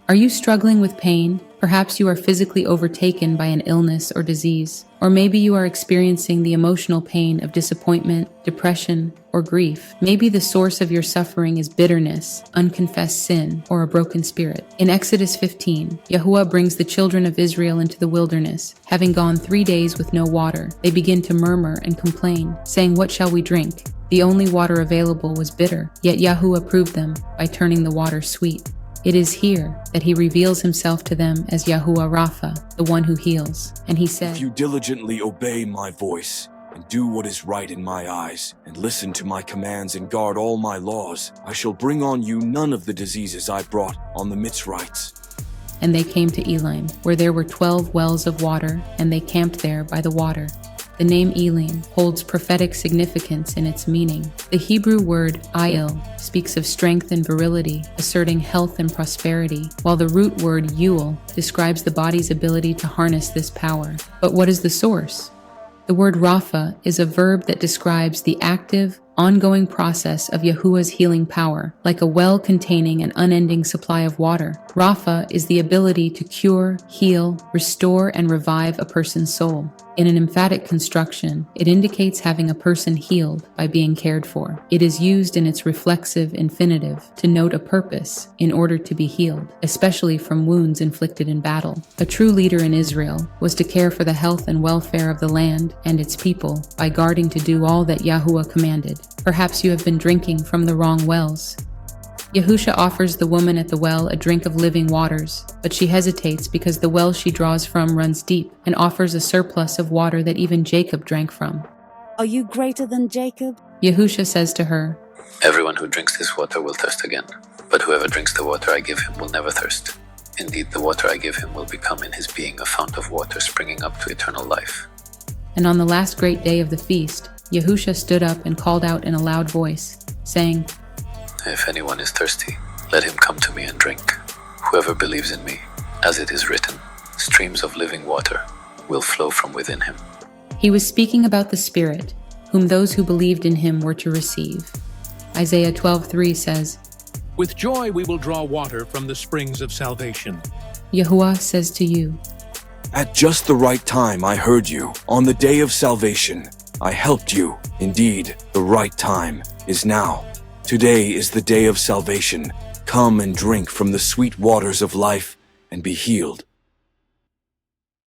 Are you struggling with pain? Perhaps you are physically overtaken by an illness or disease, or maybe you are experiencing the emotional pain of disappointment, depression, or grief. Maybe the source of your suffering is bitterness, unconfessed sin, or a broken spirit. In Exodus 15, Yahuwah brings the children of Israel into the wilderness. Having gone 3 days with no water, they begin to murmur and complain, saying, "What shall we drink?" The only water available was bitter, yet Yahuwah proved them by turning the water sweet. It is here that he reveals himself to them as Yahuwah Rapha, the one who heals. And he said, "If you diligently obey my voice, and do what is right in my eyes, and listen to my commands and guard all my laws, I shall bring on you none of the diseases I brought on the Mitzrites." And they came to Elim, where there were 12 wells of water, and they camped there by the water. The name Elim holds prophetic significance in its meaning. The Hebrew word ayil speaks of strength and virility, asserting health and prosperity, while the root word yul describes the body's ability to harness this power. But what is the source? The word Rapha is a verb that describes the active, ongoing process of Yahuwah's healing power, like a well containing an unending supply of water. Rapha is the ability to cure, heal, restore, and revive a person's soul. In an emphatic construction, it indicates having a person healed by being cared for. It is used in its reflexive infinitive to note a purpose in order to be healed, especially from wounds inflicted in battle. A true leader in Israel was to care for the health and welfare of the land and its people by guarding to do all that Yahuwah commanded. Perhaps you have been drinking from the wrong wells. YHUH offers the woman at the well a drink of living waters, but she hesitates because the well she draws from runs deep and offers a surplus of water that even Jacob drank from. Are you greater than Jacob? YHUH says to her, "Everyone who drinks this water will thirst again, but whoever drinks the water I give him will never thirst. Indeed, the water I give him will become in his being a fount of water springing up to eternal life." And on the last great day of the feast, YHUH stood up and called out in a loud voice, saying, "If anyone is thirsty, let him come to me and drink. Whoever believes in me, as it is written, streams of living water will flow from within him." He was speaking about the Spirit, whom those who believed in him were to receive. Isaiah 12:3 says, "With joy we will draw water from the springs of salvation." Yahuwah says to you, At just the right time I heard you. On the day of salvation, I helped you. Indeed, the right time is now. Today is the day of salvation. Come and drink from the sweet waters of life and be healed.